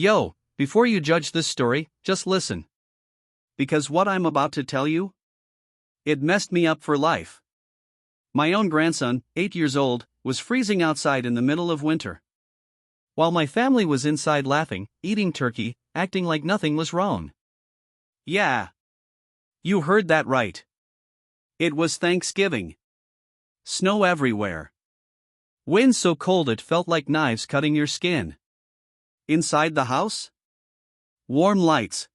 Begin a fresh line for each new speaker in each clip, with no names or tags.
Yo, before you judge this story, just listen. Because what I'm about to tell you? It messed me up for life. My own grandson, 8 years old, was freezing outside in the middle of winter. While my family was inside laughing, eating turkey, acting like nothing was wrong. Yeah. You heard that right. It was Thanksgiving. Snow everywhere. Wind so cold it felt like knives cutting your skin. Inside the house? Warm lights.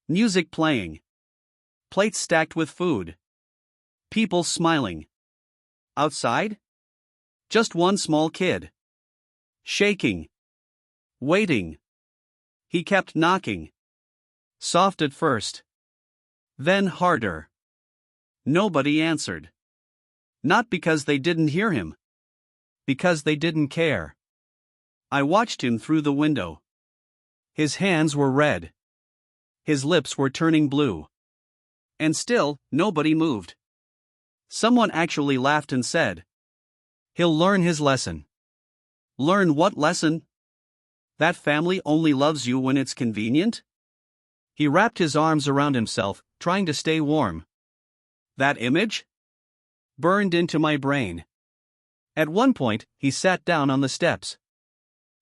Music playing. Plates stacked with food. People smiling. Outside? Just one small kid. Shaking. Waiting. He kept knocking. Soft at first. Then harder. Nobody answered. Not because they didn't hear him. Because they didn't care. I watched him through the window. His hands were red. His lips were turning blue. And still, nobody moved. Someone actually laughed and said, "He'll learn his lesson." Learn what lesson? That family only loves you when it's convenient? He wrapped his arms around himself, trying to stay warm. That image? Burned into my brain. At one point, he sat down on the steps.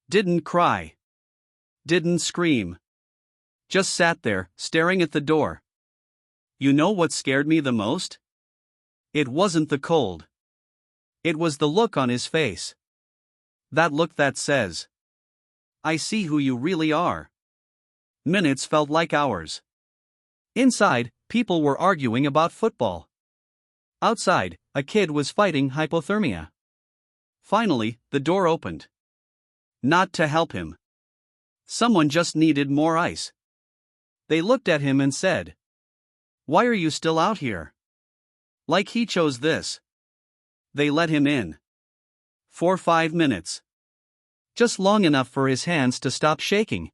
Didn't cry. Didn't scream. Just sat there, staring at the door. You know what scared me the most? It wasn't the cold. It was the look on his face. That look that says, "I see who you really are." Minutes felt like hours. Inside, people were arguing about football. Outside, a kid was fighting hypothermia. Finally, the door opened. Not to help him. Someone just needed more ice. They looked at him and said, "Why are you still out here?" Like he chose this. They let him in. For 5 minutes. Just long enough for his hands to stop shaking.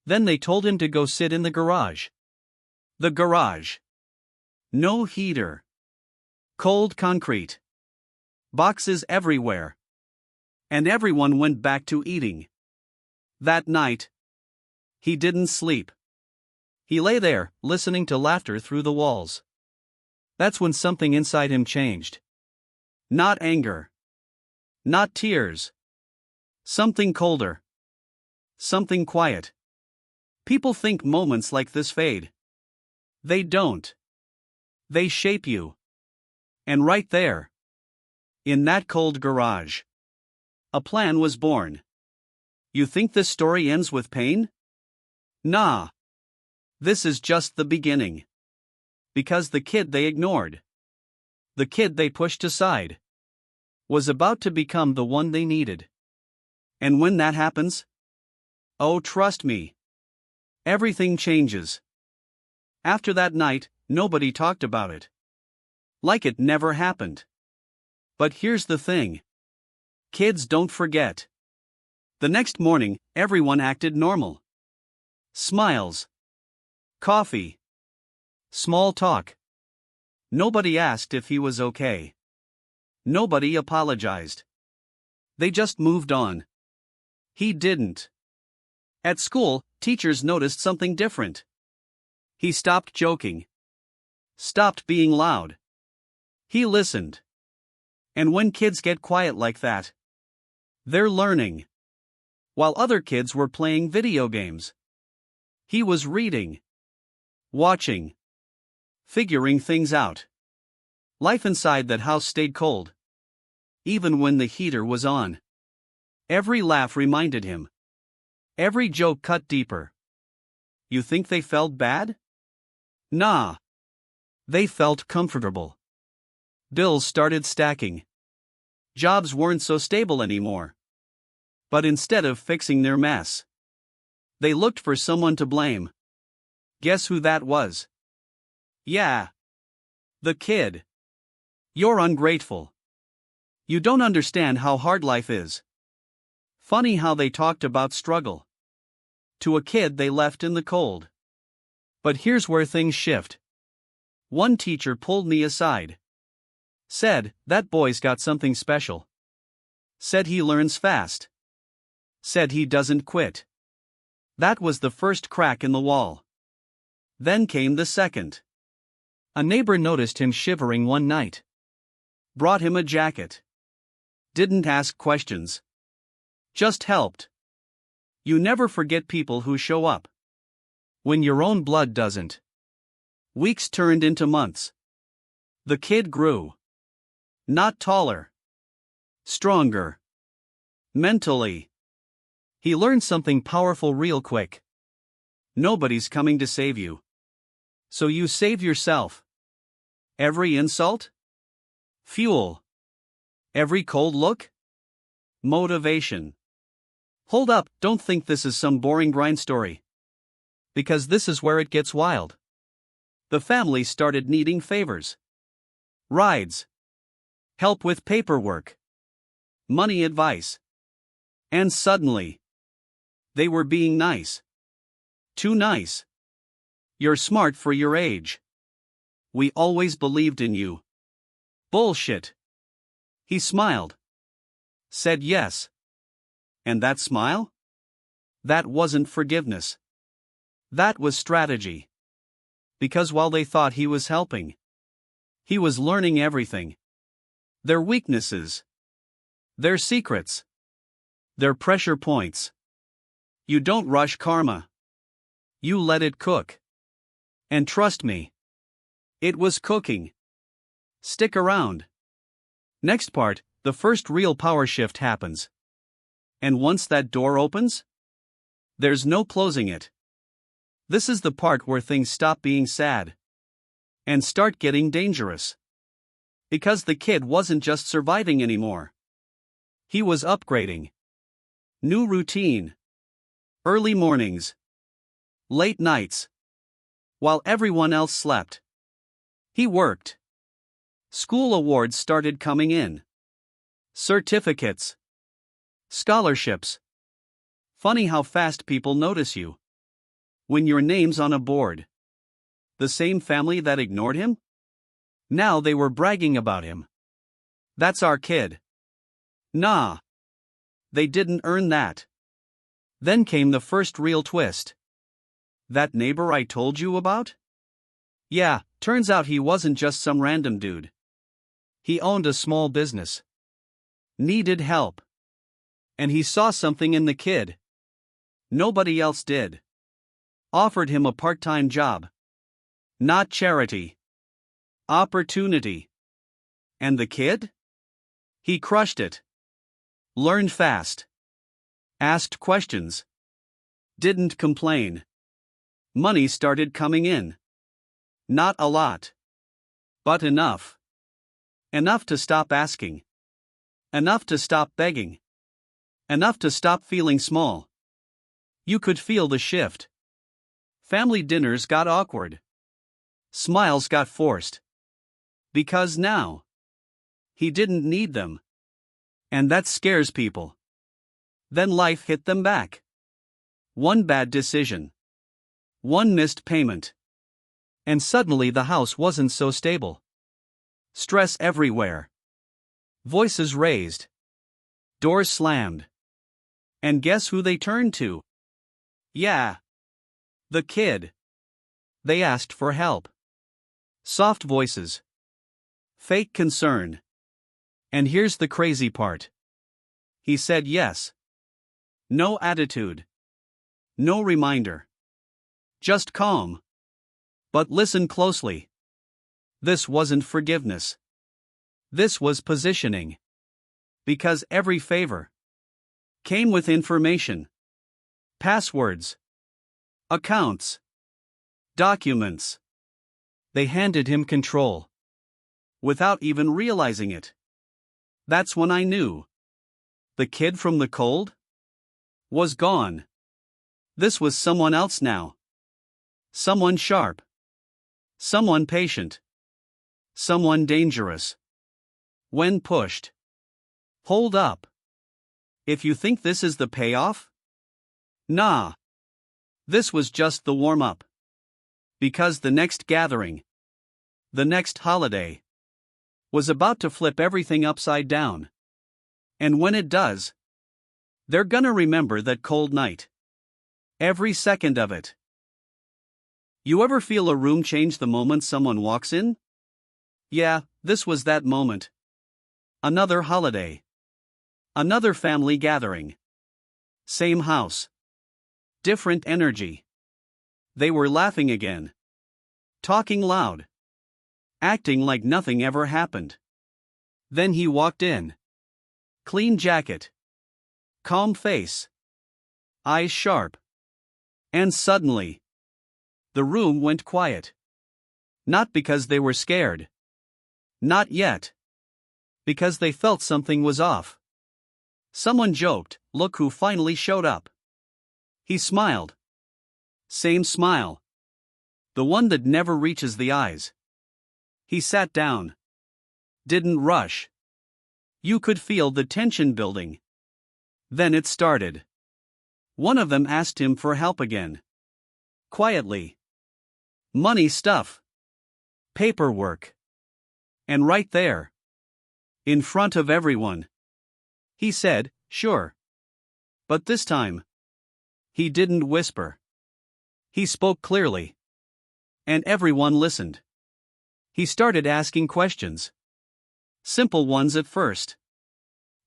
Then they told him to go sit in the garage. The garage. No heater. Cold concrete. Boxes everywhere. And everyone went back to eating. That night, he didn't sleep. He lay there, listening to laughter through the walls. That's when something inside him changed. Not anger. Not tears. Something colder. Something quiet. People think moments like this fade. They don't. They shape you. And right there, in that cold garage, a plan was born. You think this story ends with pain? Nah. This is just the beginning. Because the kid they ignored, the kid they pushed aside, was about to become the one they needed. And when that happens, oh, trust me, everything changes. After that night, nobody talked about it. Like it never happened. But here's the thing. Kids don't forget. The next morning, everyone acted normal. Smiles. Coffee. Small talk. Nobody asked if he was okay. Nobody apologized. They just moved on. He didn't. At school, teachers noticed something different. He stopped joking. Stopped being loud. He listened. And when kids get quiet like that, they're learning. While other kids were playing video games, he was reading. Watching. Figuring things out. Life inside that house stayed cold. Even when the heater was on. Every laugh reminded him. Every joke cut deeper. You think they felt bad? Nah. They felt comfortable. Bills started stacking. Jobs weren't so stable anymore. But instead of fixing their mess, they looked for someone to blame. Guess who that was? Yeah. The kid. You're ungrateful. You don't understand how hard life is. Funny how they talked about struggle. To a kid they left in the cold. But here's where things shift. One teacher pulled me aside. Said, that boy's got something special. Said he learns fast. Said he doesn't quit. That was the first crack in the wall. Then came the second. A neighbor noticed him shivering one night. Brought him a jacket. Didn't ask questions. Just helped. You never forget people who show up. When your own blood doesn't. Weeks turned into months. The kid grew. Not taller. Stronger. Mentally. He learned something powerful real quick. Nobody's coming to save you. So you save yourself. Every insult? Fuel. Every cold look? Motivation. Hold up, don't think this is some boring grind story. Because this is where it gets wild. The family started needing favors. Rides. Help with paperwork. Money advice. And suddenly, they were being nice. Too nice. You're smart for your age. We always believed in you. Bullshit. He smiled. Said yes. And that smile? That wasn't forgiveness. That was strategy. Because while they thought he was helping, he was learning everything. Their weaknesses. Their secrets. Their pressure points. You don't rush karma. You let it cook. And trust me. It was cooking. Stick around. Next part, the first real power shift happens. And once that door opens, there's no closing it. This is the part where things stop being sad and start getting dangerous. Because the kid wasn't just surviving anymore. He was upgrading. New routine. Early mornings. Late nights. While everyone else slept. He worked. School awards started coming in. Certificates. Scholarships. Funny how fast people notice you. When your name's on a board. The same family that ignored him? Now they were bragging about him. That's our kid. Nah. They didn't earn that. Then came the first real twist. That neighbor I told you about? Yeah, turns out he wasn't just some random dude. He owned a small business. Needed help. And he saw something in the kid. Nobody else did. Offered him a part-time job. Not charity. Opportunity. And the kid? He crushed it. Learned fast. Asked questions. Didn't complain. Money started coming in. Not a lot. But enough. Enough to stop asking. Enough to stop begging. Enough to stop feeling small. You could feel the shift. Family dinners got awkward. Smiles got forced. Because now, he didn't need them. And that scares people. Then life hit them back. One bad decision. One missed payment. And suddenly the house wasn't so stable. Stress everywhere. Voices raised. Doors slammed. And guess who they turned to? Yeah. The kid. They asked for help. Soft voices. Fake concern. And here's the crazy part. He said yes. No attitude. No reminder. Just calm. But listen closely. This wasn't forgiveness. This was positioning. Because every favor came with information. Passwords. Accounts. Documents. They handed him control. Without even realizing it. That's when I knew. The kid from the cold? Was gone. This was someone else now. Someone sharp. Someone patient. Someone dangerous. When pushed. Hold up. If you think this is the payoff? Nah. This was just the warm-up. Because the next gathering, the next holiday, was about to flip everything upside down. And when it does, they're gonna remember that cold night. Every second of it. You ever feel a room change the moment someone walks in? Yeah, this was that moment. Another holiday. Another family gathering. Same house. Different energy. They were laughing again. Talking loud. Acting like nothing ever happened. Then he walked in. Clean jacket. Calm face. Eyes sharp. And suddenly, the room went quiet. Not because they were scared. Not yet. Because they felt something was off. Someone joked, "Look who finally showed up." He smiled. Same smile. The one that never reaches the eyes. He sat down. Didn't rush. You could feel the tension building. Then it started. One of them asked him for help again. Quietly. Money stuff. Paperwork. And right there, in front of everyone, he said, "Sure." But this time, he didn't whisper. He spoke clearly. And everyone listened. He started asking questions. Simple ones at first.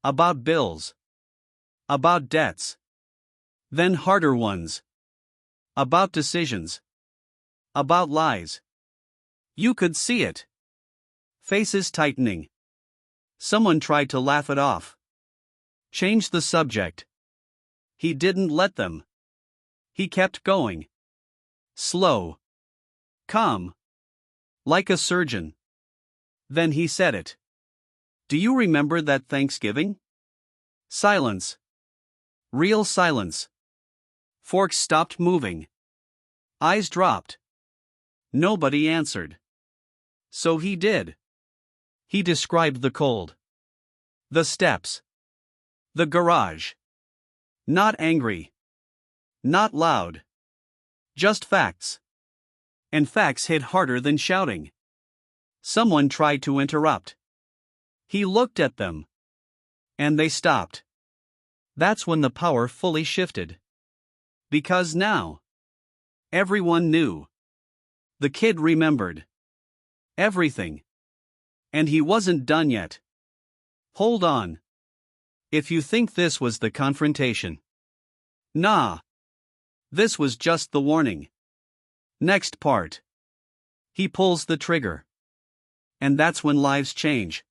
About bills. About debts. Then harder ones. About decisions. About lies. You could see it. Faces tightening. Someone tried to laugh it off. Change the subject. He didn't let them. He kept going. Slow. Calm. Like a surgeon. Then he said it. "Do you remember that Thanksgiving?" Silence. Real silence. Forks stopped moving. Eyes dropped. Nobody answered. So he did. He described the cold. The steps. The garage. Not angry. Not loud. Just facts. And facts hit harder than shouting. Someone tried to interrupt. He looked at them. And they stopped. That's when the power fully shifted. Because now, everyone knew. The kid remembered. Everything. And he wasn't done yet. Hold on. If you think this was the confrontation. Nah. This was just the warning. Next part. He pulls the trigger. And that's when lives change.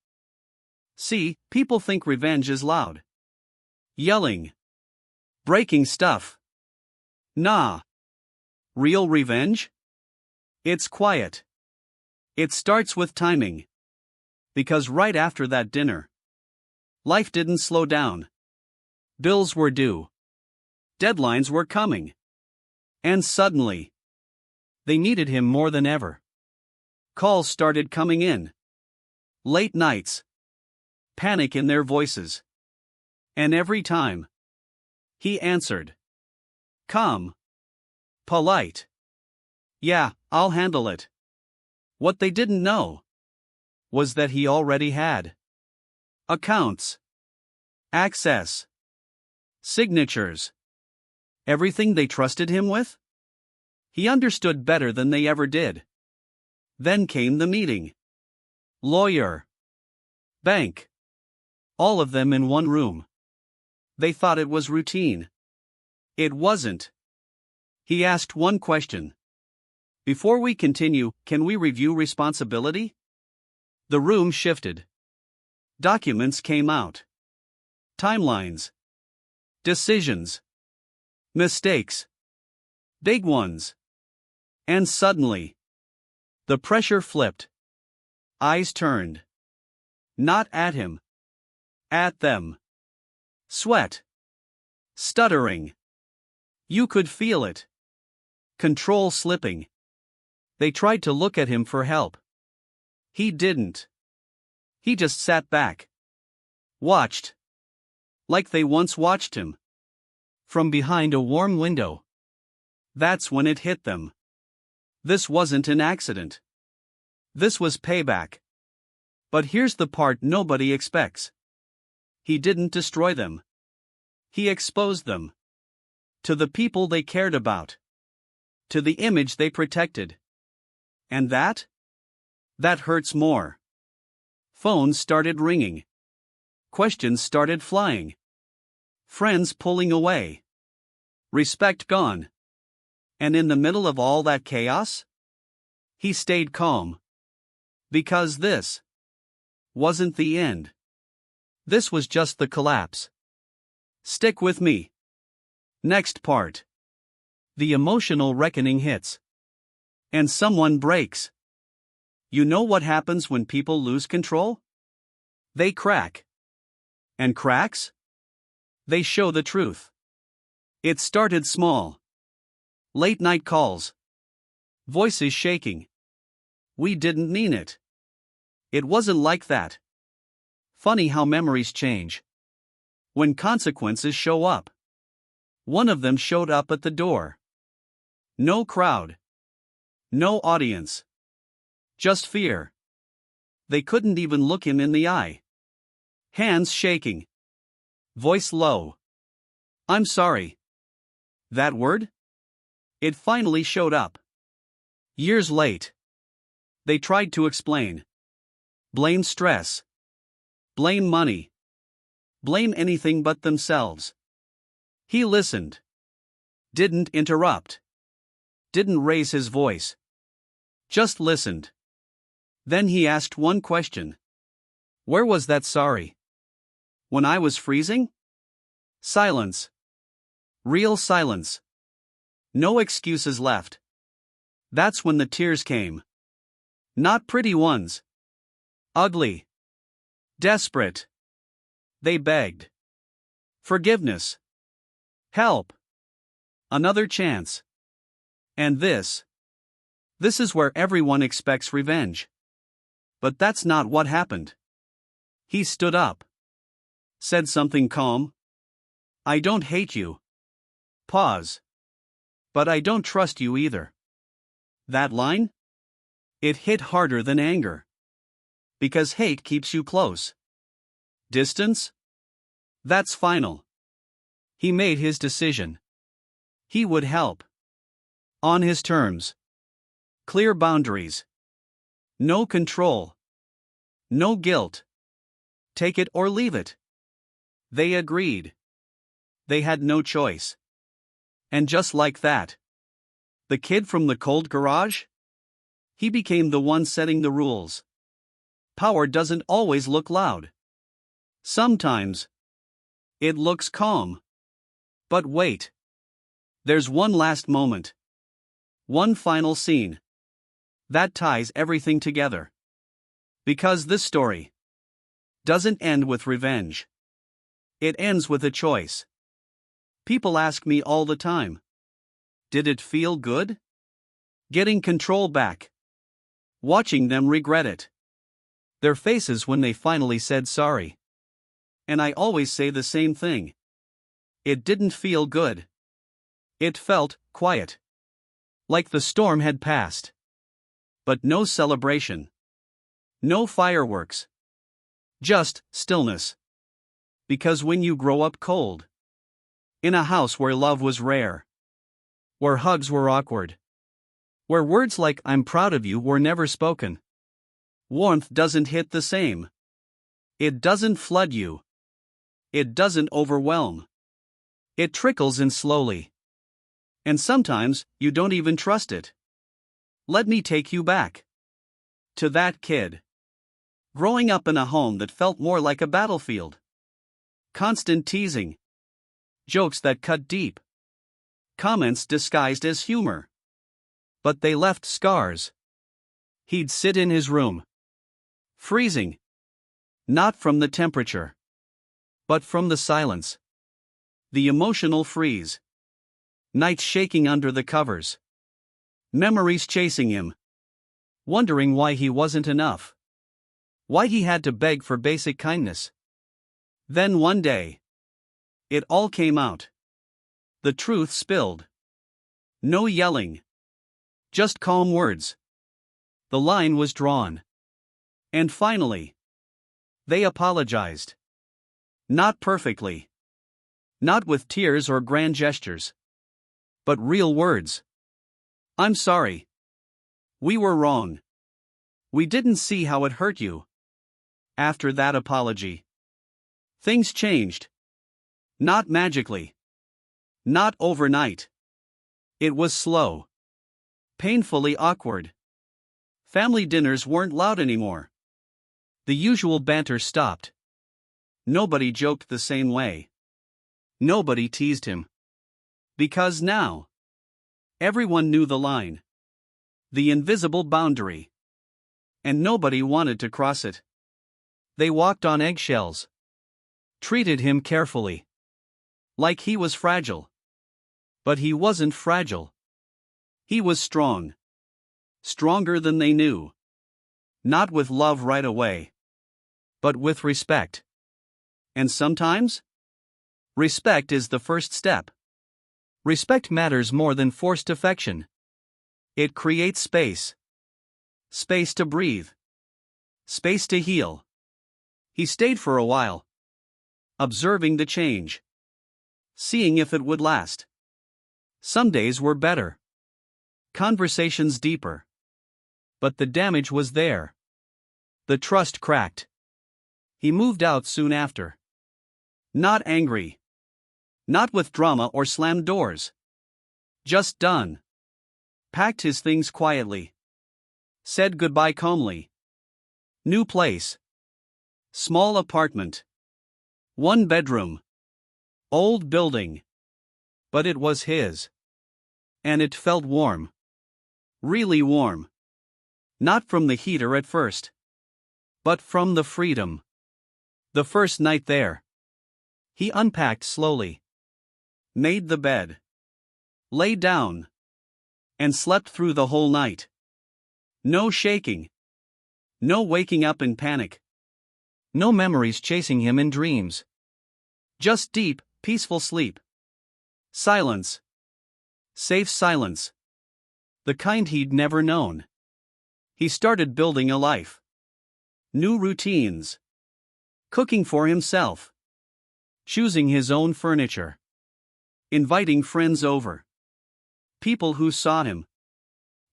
See, people think revenge is loud. Yelling. Breaking stuff. Nah. Real revenge? It's quiet. It starts with timing. Because right after that dinner, life didn't slow down. Bills were due. Deadlines were coming. And suddenly, they needed him more than ever. Calls started coming in. Late nights. Panic in their voices. And every time, he answered. Calm. Polite. "Yeah, I'll handle it." What they didn't know was that he already had accounts, access, signatures, everything they trusted him with. He understood better than they ever did. Then came the meeting. Lawyer. Bank. All of them in one room. They thought it was routine. It wasn't. He asked one question. "Before we continue, can we review responsibility?" The room shifted. Documents came out. Timelines. Decisions. Mistakes. Big ones. And suddenly, the pressure flipped. Eyes turned. Not at him. At them. Sweat. Stuttering. You could feel it. Control slipping. They tried to look at him for help. He didn't. He just sat back. Watched. Like they once watched him. From behind a warm window. That's when it hit them. This wasn't an accident. This was payback. But here's the part nobody expects. He didn't destroy them. He exposed them. To the people they cared about. To the image they protected. And that? That hurts more. Phones started ringing. Questions started flying. Friends pulling away. Respect gone. And in the middle of all that chaos? He stayed calm. Because this wasn't the end. This was just the collapse. Stick with me. Next part. The emotional reckoning hits. And someone breaks. You know what happens when people lose control? They crack. And cracks? They show the truth. It started small. Late night calls. Voices shaking. We didn't mean it. It wasn't like that. Funny how memories change. When consequences show up. One of them showed up at the door. No crowd. No audience. Just fear. They couldn't even look him in the eye. Hands shaking. Voice low. I'm sorry. That word? It finally showed up. Years late. They tried to explain. Blame stress. Blame money. Blame anything but themselves. He listened. Didn't interrupt. Didn't raise his voice. Just listened. Then he asked one question. Where was that sorry? When I was freezing? Silence. Real silence. No excuses left. That's when the tears came. Not pretty ones. Ugly. Desperate. They begged. Forgiveness. Help. Another chance. And this is where everyone expects revenge. But that's not what happened. He stood up. Said something calm. I don't hate you. Pause. But I don't trust you either. That line? It hit harder than anger. Because hate keeps you close. Distance? That's final. He made his decision. He would help. On his terms. Clear boundaries. No control. No guilt. Take it or leave it. They agreed. They had no choice. And just like that, the kid from the cold garage? He became the one setting the rules. Power doesn't always look loud. Sometimes it looks calm. But wait. There's one last moment. One final scene. That ties everything together. Because this story doesn't end with revenge. It ends with a choice. People ask me all the time. Did it feel good? Getting control back. Watching them regret it. Their faces when they finally said sorry. And I always say the same thing. It didn't feel good. It felt quiet. Like the storm had passed. But no celebration. No fireworks. Just stillness. Because when you grow up cold, in a house where love was rare, where hugs were awkward, where words like "I'm proud of you" were never spoken, warmth doesn't hit the same. It doesn't flood you. It doesn't overwhelm. It trickles in slowly. And sometimes you don't even trust it. Let me take you back to that kid. Growing up in a home that felt more like a battlefield. Constant teasing. Jokes that cut deep. Comments disguised as humor. But they left scars. He'd sit in his room. Freezing. Not from the temperature. But from the silence. The emotional freeze. Nights shaking under the covers. Memories chasing him. Wondering why he wasn't enough. Why he had to beg for basic kindness. Then one day, it all came out. The truth spilled. No yelling. Just calm words. The line was drawn. And finally, they apologized. Not perfectly. Not with tears or grand gestures. But real words. I'm sorry. We were wrong. We didn't see how it hurt you. After that apology, things changed. Not magically. Not overnight. It was slow. Painfully awkward. Family dinners weren't loud anymore. The usual banter stopped. Nobody joked the same way. Nobody teased him. Because now, everyone knew the line. The invisible boundary. And nobody wanted to cross it. They walked on eggshells. Treated him carefully. Like he was fragile. But he wasn't fragile. He was strong. Stronger than they knew. Not with love right away. But with respect. And sometimes, respect is the first step. Respect matters more than forced affection. It creates space. Space to breathe. Space to heal. He stayed for a while. Observing the change. Seeing if it would last. Some days were better. Conversations deeper. But the damage was there. The trust cracked. He moved out soon after. Not angry. Not with drama or slammed doors. Just done. Packed his things quietly. Said goodbye calmly. New place. Small apartment. 1 bedroom. Old building. But it was his. And it felt warm. Really warm. Not from the heater at first. But from the freedom. The first night there. He unpacked slowly. Made the bed. Lay down. And slept through the whole night. No shaking. No waking up in panic. No memories chasing him in dreams. Just deep, peaceful sleep. Silence. Safe silence. The kind he'd never known. He started building a life. New routines. Cooking for himself. Choosing his own furniture. Inviting friends over. People who saw him.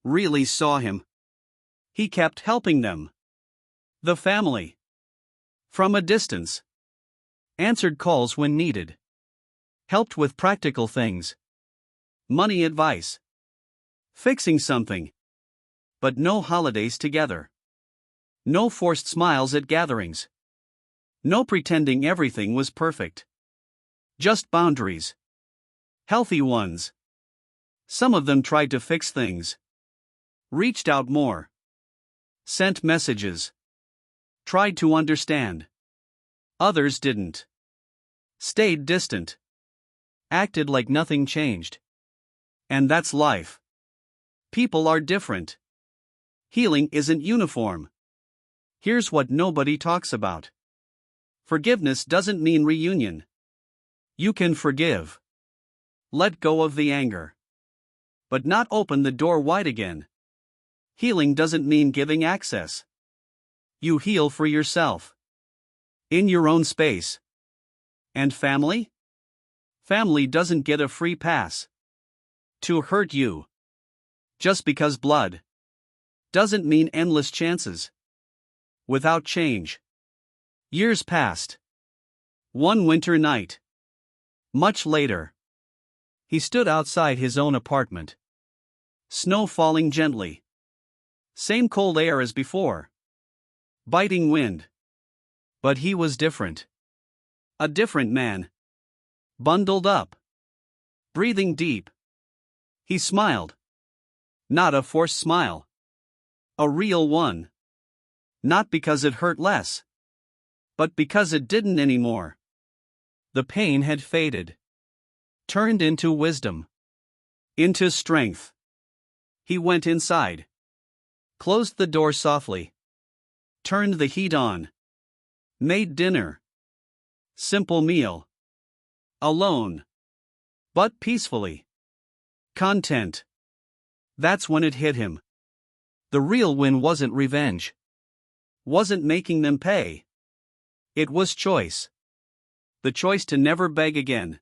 Really saw him. He kept helping them. The family. From a distance. Answered calls when needed. Helped with practical things. Money advice. Fixing something. But no holidays together. No forced smiles at gatherings. No pretending everything was perfect. Just boundaries. Healthy ones. Some of them tried to fix things. Reached out more. Sent messages. Tried to understand. Others didn't. Stayed distant. Acted like nothing changed. And that's life. People are different. Healing isn't uniform. Here's what nobody talks about. Forgiveness doesn't mean reunion. You can forgive. Let go of the anger. But not open the door wide again. Healing doesn't mean giving access. You heal for yourself. In your own space. And family? Family doesn't get a free pass. To hurt you. Just because blood. Doesn't mean endless chances. Without change. Years passed. One winter night. Much later. He stood outside his own apartment. Snow falling gently. Same cold air as before. Biting wind. But he was different. A different man. Bundled up. Breathing deep. He smiled. Not a forced smile. A real one. Not because it hurt less. But because it didn't anymore. The pain had faded. Turned into wisdom. Into strength. He went inside. Closed the door softly. Turned the heat on. Made dinner. Simple meal. Alone. But peacefully. Content. That's when it hit him. The real win wasn't revenge. Wasn't making them pay. It was choice. The choice to never beg again.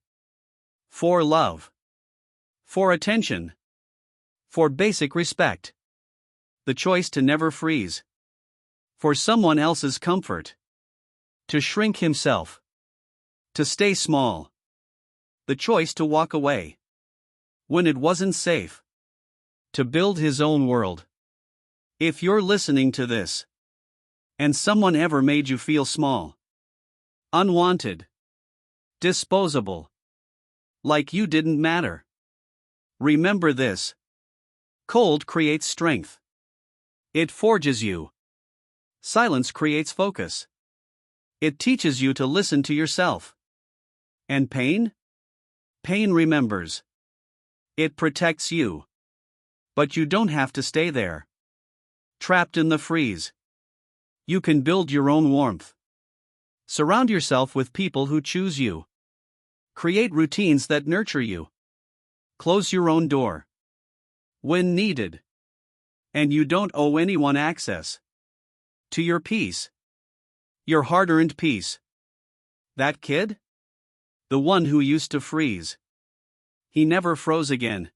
For love. For attention. For basic respect. The choice to never freeze. For someone else's comfort. To shrink himself. To stay small. The choice to walk away. When it wasn't safe. To build his own world. If you're listening to this, and someone ever made you feel small, unwanted, disposable, like you didn't matter, remember this. Cold creates strength. It forges you. Silence creates focus. It teaches you to listen to yourself. And pain? Pain remembers. It protects you. But you don't have to stay there. Trapped in the freeze. You can build your own warmth. Surround yourself with people who choose you. Create routines that nurture you. Close your own door. When needed. And you don't owe anyone access to your peace. Your hard-earned peace. That kid? The one who used to freeze. He never froze again.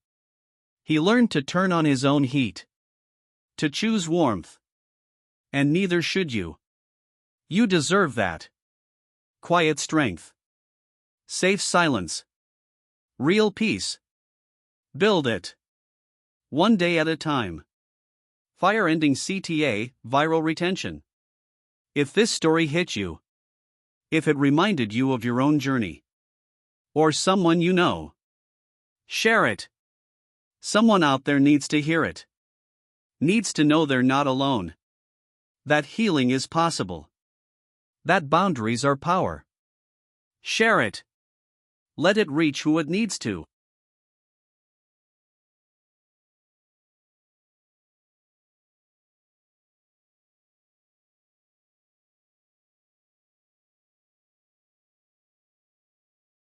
He learned to turn on his own heat. To choose warmth. And neither should you. You deserve that. Quiet strength. Safe silence. Real peace. Build it. One day at a time. Fire ending CTA, viral retention. If this story hit you, if it reminded you of your own journey, or someone you know, share it. Someone out there needs to hear it. Needs to know they're not alone. That healing is possible. That boundaries are power. Share it. Let it reach who it needs to.